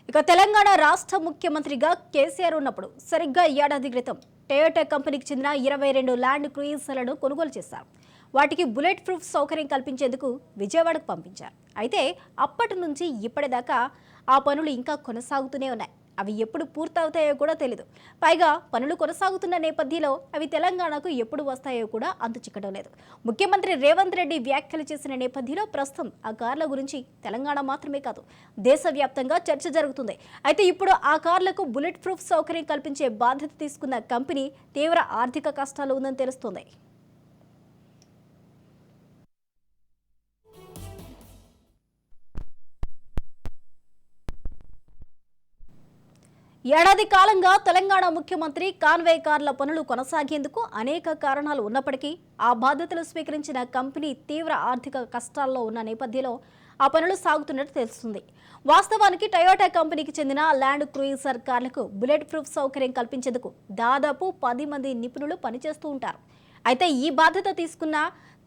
ఇక తెలంగాణ రాష్ట్ర ముఖ్యమంత్రిగా కేసీఆర్ ఉన్నప్పుడు సరిగ్గా ఏడాది క్రితం టయోటా కంపెనీకి చెందిన 22 ల్యాండ్ క్రూయిజర్లను కొనుగోలు చేశారు. వాటికి బుల్లెట్ ప్రూఫ్ సౌకర్యం కల్పించేందుకు విజయవాడకు పంపించారు. అయితే అప్పటి నుంచి ఇప్పటిదాకా ఆ పనులు ఇంకా కొనసాగుతూనే ఉన్నాయి. అవి ఎప్పుడు పూర్తవుతాయో కూడా తెలియదు. పైగా పనులు కొనసాగుతున్న నేపథ్యంలో అవి తెలంగాణకు ఎప్పుడు వస్తాయో కూడా అంతు చిక్కడం లేదు. ముఖ్యమంత్రి రేవంత్ రెడ్డి వ్యాఖ్యలు చేసిన నేపథ్యంలో ప్రస్తుతం ఆ కార్ల గురించి తెలంగాణ మాత్రమే కాదు దేశవ్యాప్తంగా చర్చ జరుగుతుంది. అయితే ఇప్పుడు ఆ కార్లకు బుల్లెట్ ప్రూఫ్ సౌకర్యం కల్పించే బాధ్యత తీసుకున్న కంపెనీ తీవ్ర ఆర్థిక కష్టాలు ఉందని తెలుస్తోంది. ఏడాది కాలంగా తెలంగాణ ముఖ్యమంత్రి కాన్వే కార్ల పనులు కొనసాగేందుకు అనేక కారణాలు ఉన్నప్పటికీ ఆ బాధ్యతలు స్వీకరించిన కంపెనీ తీవ్ర ఆర్థిక కష్టాల్లో ఉన్న నేపథ్యంలో ఆ పనులు సాగుతున్నట్టు తెలుస్తుంది. వాస్తవానికి టయోటా కంపెనీకి చెందిన ల్యాండ్ క్రూయిజర్ కార్లకు బుల్లెట్ ప్రూఫ్ సౌకర్యం కల్పించేందుకు దాదాపు 10 మంది నిపుణులు పనిచేస్తూ ఉంటారు. అయితే ఈ బాధ్యత తీసుకున్న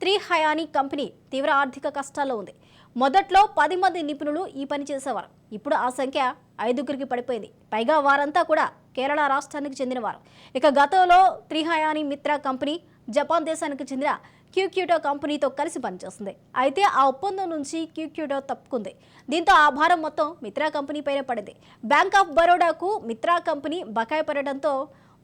త్రీ హయానీ కంపెనీ తీవ్ర ఆర్థిక కష్టాల్లో ఉంది. మొదట్లో 10 మంది నిపుణులు ఈ పని చేసేవారు. ఇప్పుడు ఆ సంఖ్య 5గురికి పడిపోయింది. పైగా వారంతా కూడా కేరళ రాష్ట్రానికి చెందినవారు. ఇక గతంలో త్రీ హయానీ మిత్రా కంపెనీ జపాన్ దేశానికి చెందిన క్యూక్యూటో కంపెనీతో కలిసి పనిచేస్తుంది. అయితే ఆ ఒప్పందం నుంచి క్యూక్యూటో తప్పుకుంది. దీంతో ఆ భారం మొత్తం మిత్రా కంపెనీ పైన పడింది. బ్యాంక్ ఆఫ్ బరోడాకు మిత్రా కంపెనీ బకాయి పడడంతో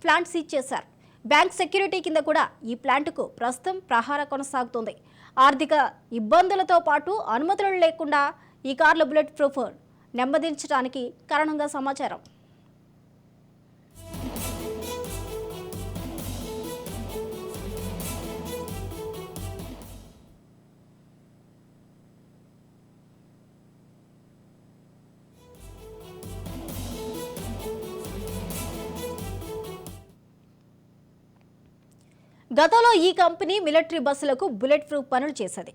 ప్లాంట్ సీజ్ చేశారు. బ్యాంక్ సెక్యూరిటీ కింద కూడా ఈ ప్లాంట్కు ప్రస్తుతం ప్రహార కొనసాగుతోంది. ఆర్థిక ఇబ్బందులతో పాటు అనుమతులు లేకుండా ఈ కార్ల బుల్లెట్ ప్రూఫ్ నెమ్మదించడానికి కారణంగా సమాచారం. గతంలో ఈ కంపెనీ మిలిటరీ బస్సులకు బుల్లెట్ ప్రూఫ్ పనులు చేసేది.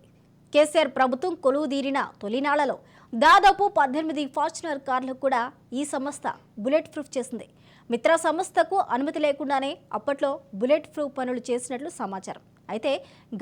కేసీఆర్ ప్రభుత్వం కొలువుదీరిన తొలినాళ్లలో దాదాపు 18 ఫార్చునర్ కార్లకు కూడా ఈ సంస్థ బుల్లెట్ ప్రూఫ్ చేసింది. మిత్రా సంస్థకు అనుమతి లేకుండానే అప్పట్లో బుల్లెట్ ప్రూఫ్ పనులు చేసినట్లు సమాచారం. అయితే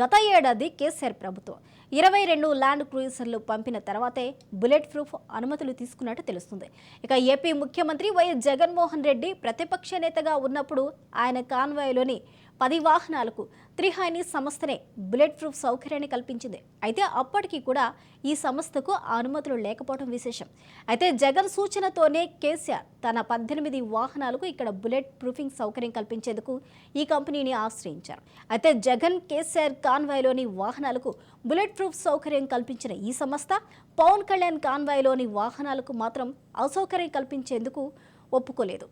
గత ఏడాది కేసీఆర్ ప్రభుత్వం 22 ల్యాండ్ క్రూయిజర్లు పంపిన తర్వాతే బుల్లెట్ ప్రూఫ్ అనుమతులు తీసుకున్నట్టు తెలుస్తుంది. ఇక ఏపీ ముఖ్యమంత్రి వైఎస్ జగన్మోహన్ రెడ్డి ప్రతిపక్ష నేతగా ఉన్నప్పుడు ఆయన కాన్వాయ్లోని 10 వాహనాలకు త్రీ హయానీ సంస్థనే బుల్లెట్ ప్రూఫ్ సౌకర్యాన్ని కల్పించింది. అయితే అప్పటికి కూడా ఈ సంస్థకు అనుమతులు లేకపోవడం విశేషం. అయితే జగన్ సూచనతోనే కేసీఆర్ తన 18 వాహనాలకు ఇక్కడ బుల్లెట్ ప్రూఫింగ్ సౌకర్యం కల్పించేందుకు ఈ కంపెనీని ఆశ్రయించారు. అయితే జగన్ కేసీఆర్ కాన్వాయ్లోని వాహనాలకు బుల్లెట్ ప్రూఫ్ సౌకర్యం కల్పించిన ఈ సంస్థ పవన్ కళ్యాణ్ కాన్వాయ్లోని వాహనాలకు మాత్రం అసౌకర్యం కల్పించేందుకు ఒప్పుకోలేదు.